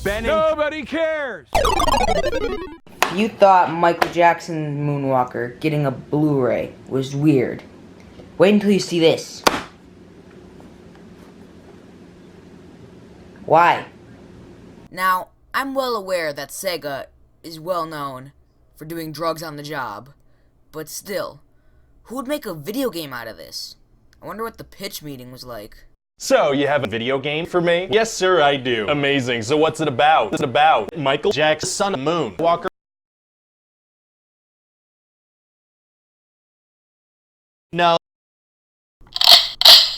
Benning. Nobody cares! If you thought Micheal Jacksons Moonwalker getting a Blu-ray was weird, wait until you see this. Why? Now, I'm well aware that Sega is well known for doing drugs on the job, but still, who would make a video game out of this? I wonder what the pitch meeting was like. So, you have a video game for me? Yes, sir, I do. Amazing. So what's it about? It's about Micheal Jacksons, son of Moonwalker. No.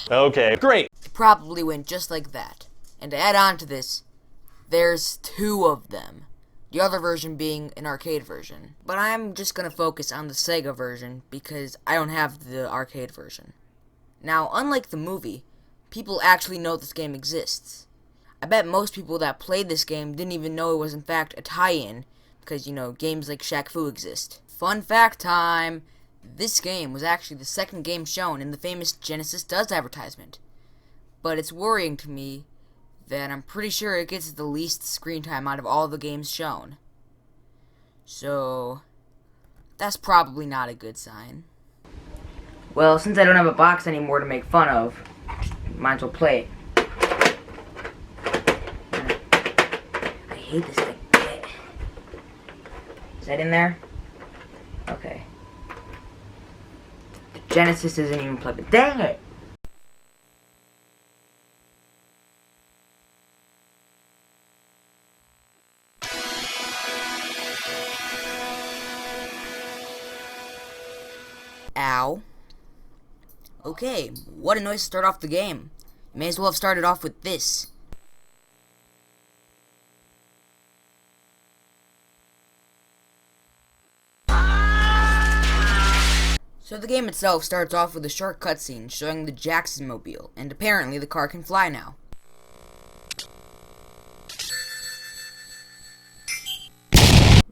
Okay, great. It probably went just like that. And to add on to this, there's 2 of them. The other version being an arcade version. But I'm just gonna focus on the Sega version because I don't have the arcade version. Now, unlike the movie, people actually know this game exists. I bet most people that played this game didn't even know it was in fact a tie-in because, you know, games like Shaq Fu exist. Fun fact time! This game was actually the second game shown in the famous Genesis Does advertisement. But it's worrying to me that I'm pretty sure it gets the least screen time out of all the games shown. So, that's probably not a good sign. Well, since I don't have a box anymore to make fun of, might as well play it. I hate this thing. Is that in there? Okay. The Genesis isn't even plugged in. Dang it! Ow. Okay, what a noise to start off the game. You may as well have started off with this. So the game itself starts off with a short cutscene showing the Jackson mobile, and apparently the car can fly now.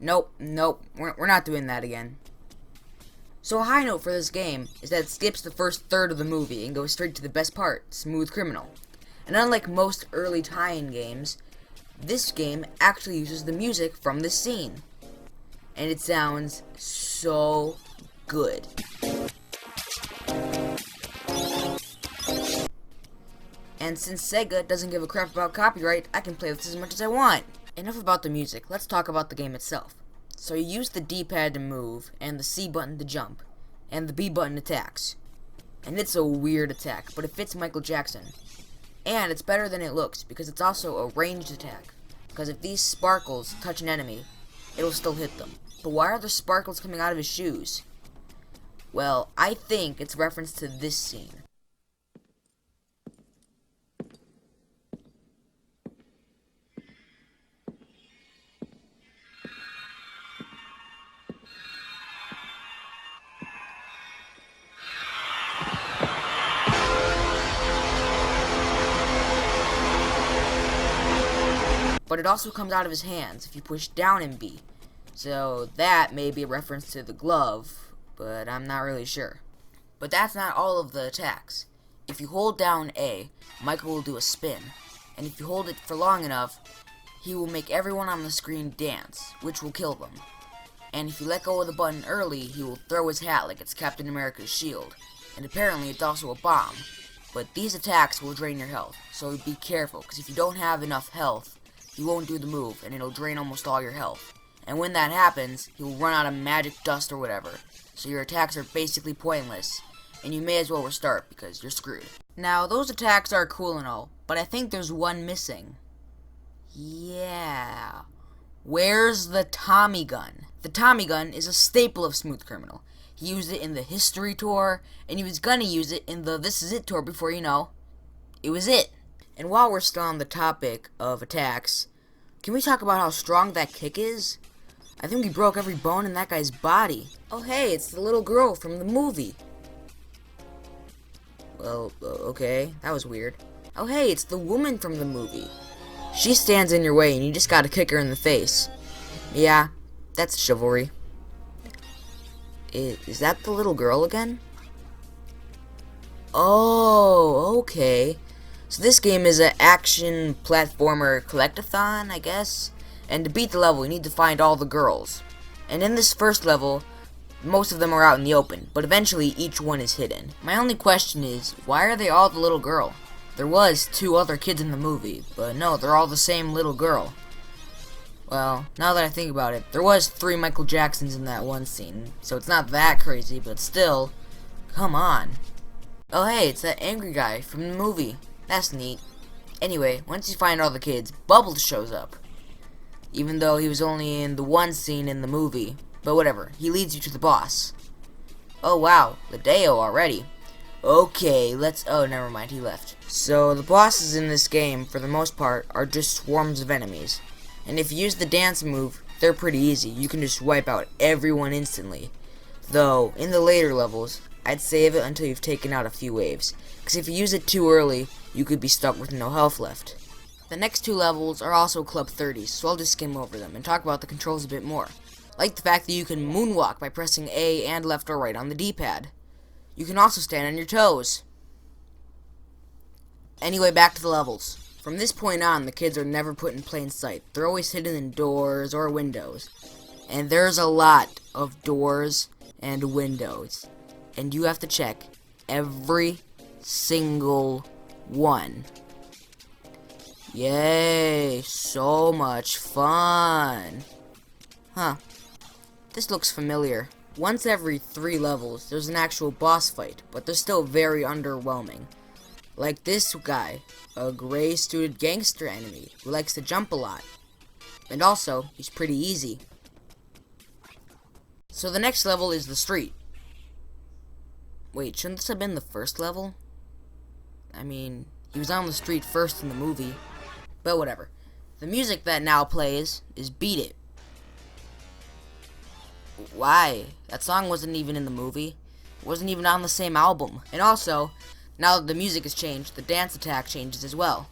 Nope, we're not doing that again. So a high note for this game is that it skips the first third of the movie and goes straight to the best part, Smooth Criminal. And unlike most early tie-in games, this game actually uses the music from this scene. And it sounds so good. And since Sega doesn't give a crap about copyright, I can play this as much as I want. Enough about the music, let's talk about the game itself. So you use the D-pad to move, and the C button to jump, and the B button attacks. And it's a weird attack, but it fits Micheal Jackson. And it's better than it looks, because it's also a ranged attack. Because if these sparkles touch an enemy, it'll still hit them. But why are there sparkles coming out of his shoes? Well, I think it's reference to this scene. But it also comes out of his hands if you push down in B. So that may be a reference to the glove, but I'm not really sure. But that's not all of the attacks. If you hold down A, Micheal will do a spin. And if you hold it for long enough, he will make everyone on the screen dance, which will kill them. And if you let go of the button early, he will throw his hat like it's Captain America's shield. And apparently it's also a bomb. But these attacks will drain your health, so be careful, because if you don't have enough health, you won't do the move, and it'll drain almost all your health. And when that happens, you'll run out of magic dust or whatever, so your attacks are basically pointless, and you may as well restart, because you're screwed. Now, those attacks are cool and all, but I think there's one missing. Yeah. Where's the Tommy gun? The Tommy gun is a staple of Smooth Criminal. He used it in the History Tour, and he was gonna use it in the This Is It Tour before, you know, it was it. And while we're still on the topic of attacks, can we talk about how strong that kick is? I think we broke every bone in that guy's body. Oh hey, it's the little girl from the movie. Well, okay, that was weird. Oh hey, it's the woman from the movie. She stands in your way and you just gotta kick her in the face. Yeah, that's chivalry. Is that the little girl again? Oh, okay. So this game is an action platformer collectathon, I guess. And to beat the level, you need to find all the girls. And in this first level, most of them are out in the open, but eventually each one is hidden. My only question is, why are they all the little girl? There was 2 other kids in the movie, but no, they're all the same little girl. Well, now that I think about it, there was 3 Micheal Jacksons in that one scene, so it's not that crazy, but still, come on. Oh hey, it's that angry guy from the movie. That's neat. Anyway, once you find all the kids, Bubbles shows up. Even though he was only in the one scene in the movie. But whatever, he leads you to the boss. Oh wow, Ladeo already. Okay, oh never mind, he left. So the bosses in this game, for the most part, are just swarms of enemies. And if you use the dance move, they're pretty easy. You can just wipe out everyone instantly. Though, in the later levels, I'd save it until you've taken out a few waves. Because if you use it too early, you could be stuck with no health left. The next 2 levels are also Club 30s, so I'll just skim over them and talk about the controls a bit more. Like the fact that you can moonwalk by pressing A and left or right on the D-pad. You can also stand on your toes. Anyway, back to the levels. From this point on, the kids are never put in plain sight. They're always hidden in doors or windows. And there's a lot of doors and windows. And you have to check every single one. Yay, so much fun. Huh. This looks familiar. Once every 3 levels, there's an actual boss fight, but they're still very underwhelming. Like this guy, a gray-suited gangster enemy who likes to jump a lot. And also, he's pretty easy. So the next level is the street. Wait, shouldn't this have been the first level? I mean, he was on the street first in the movie. But whatever. The music that now plays is Beat It. Why? That song wasn't even in the movie. It wasn't even on the same album. And also, now that the music has changed, the dance attack changes as well.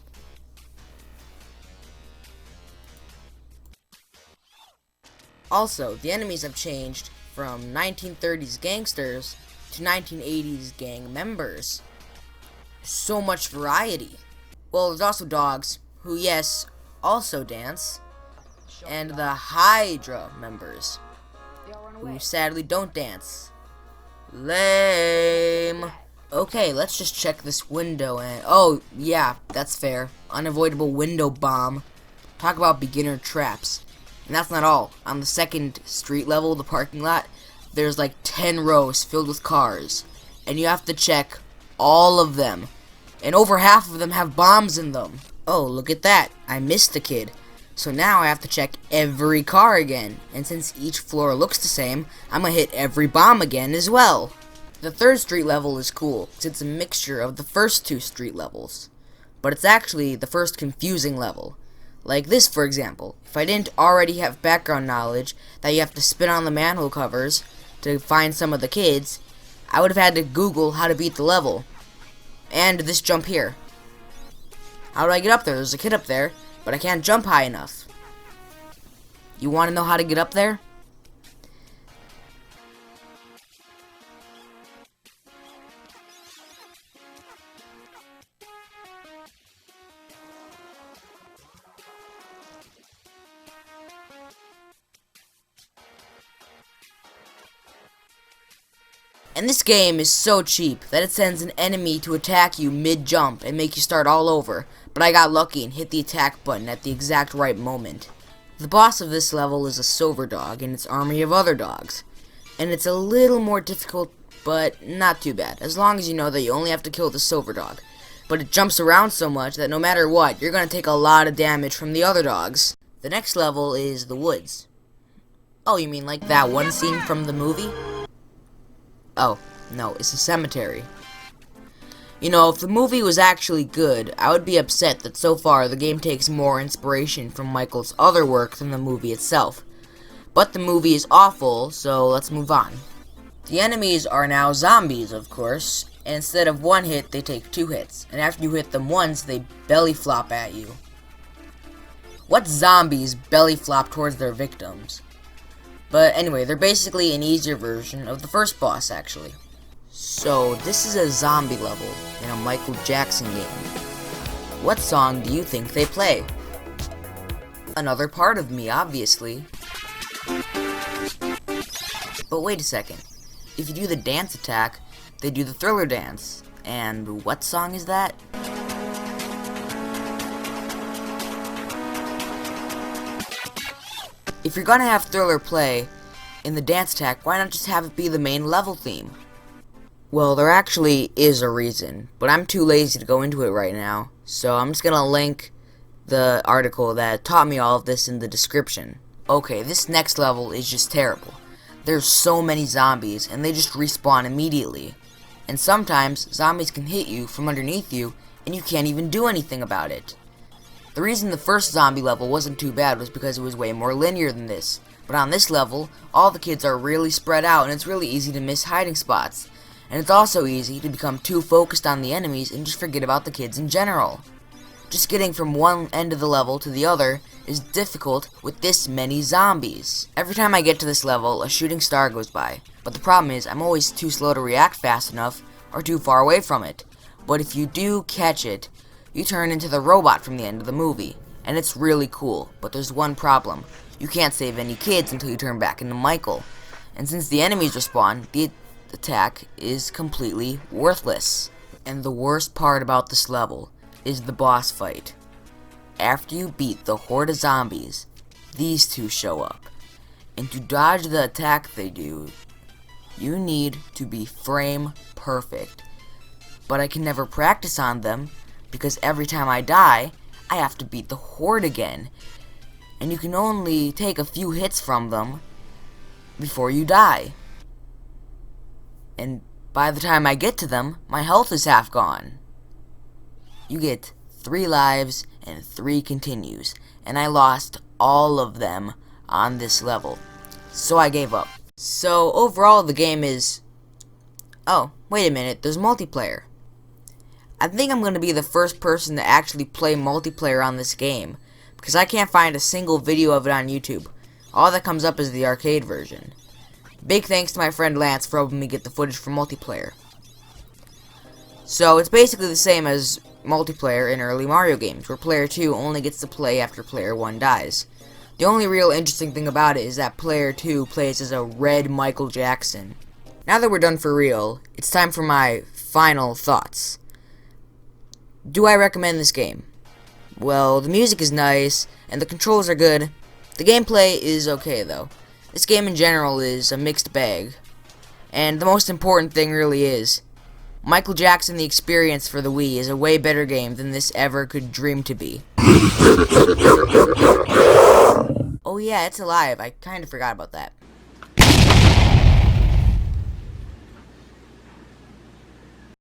Also, the enemies have changed from 1930s gangsters to 1980s gang members. So much variety. Well, there's also dogs, who, yes, also dance, and the Hydra members, who sadly don't dance. Lame. Okay, let's just check this window and... Oh, yeah, that's fair. Unavoidable window bomb. Talk about beginner traps. And that's not all. On the second street level, the parking lot, there's like 10 rows filled with cars. And you have to check all of them. And over half of them have bombs in them. Oh, look at that. I missed a kid. So now I have to check every car again. And since each floor looks the same, I'm gonna hit every bomb again as well. The third street level is cool, because it's a mixture of the first 2 street levels. But it's actually the first confusing level. Like this, for example. If I didn't already have background knowledge that you have to spin on the manhole covers to find some of the kids, I would have had to Google how to beat the level. And this jump here. How do I get up there? There's a kid up there, but I can't jump high enough. You want to know how to get up there? And this game is so cheap that it sends an enemy to attack you mid-jump and make you start all over, but I got lucky and hit the attack button at the exact right moment. The boss of this level is a silver dog and its army of other dogs, and it's a little more difficult, but not too bad, as long as you know that you only have to kill the silver dog. But it jumps around so much that no matter what, you're going to take a lot of damage from the other dogs. The next level is the woods. Oh, you mean like that one scene from the movie? Oh, no, it's a cemetery. You know, if the movie was actually good, I would be upset that so far the game takes more inspiration from Michael's other work than the movie itself. But the movie is awful, so let's move on. The enemies are now zombies, of course, and instead of 1 hit, they take 2 hits. And after you hit them once, they belly flop at you. What zombies belly flop towards their victims? But anyway, they're basically an easier version of the first boss, actually. So, this is a zombie level in a Micheal Jackson game. What song do you think they play? Another part of me, obviously. But wait a second. If you do the dance attack, they do the Thriller dance. And what song is that? If you're gonna have Thriller play in the dance attack, why not just have it be the main level theme? Well, there actually is a reason, but I'm too lazy to go into it right now, so I'm just gonna link the article that taught me all of this in the description. Okay, this next level is just terrible. There's so many zombies, and they just respawn immediately. And sometimes, zombies can hit you from underneath you, and you can't even do anything about it. The reason the first zombie level wasn't too bad was because it was way more linear than this. But on this level, all the kids are really spread out, and it's really easy to miss hiding spots. And it's also easy to become too focused on the enemies and just forget about the kids in general. Just getting from one end of the level to the other is difficult with this many zombies. Every time I get to this level, a shooting star goes by. But the problem is, I'm always too slow to react fast enough, or too far away from it. But if you do catch it, you turn into the robot from the end of the movie. And it's really cool, but there's one problem. You can't save any kids until you turn back into Michael. And since the enemies respawn, the attack is completely worthless. And the worst part about this level is the boss fight. After you beat the horde of zombies, these two show up. And to dodge the attack they do, you need to be frame perfect. But I can never practice on them, because every time I die, I have to beat the horde again. And you can only take a few hits from them before you die. And by the time I get to them, my health is half gone. You get 3 lives and 3 continues, and I lost all of them on this level. So I gave up. So overall the game is... Oh, wait a minute, there's multiplayer. I think I'm going to be the first person to actually play multiplayer on this game, because I can't find a single video of it on YouTube. All that comes up is the arcade version. Big thanks to my friend Lance for helping me get the footage for multiplayer. So it's basically the same as multiplayer in early Mario games, where player 2 only gets to play after player 1 dies. The only real interesting thing about it is that player 2 plays as a red Michael Jackson. Now that we're done for real, it's time for my final thoughts. Do I recommend this game? Well, the music is nice, and the controls are good. The gameplay is okay, though. This game in general is a mixed bag. And the most important thing really is, Michael Jackson The Experience for the Wii is a way better game than this ever could dream to be. Oh yeah, it's alive. I kinda forgot about that.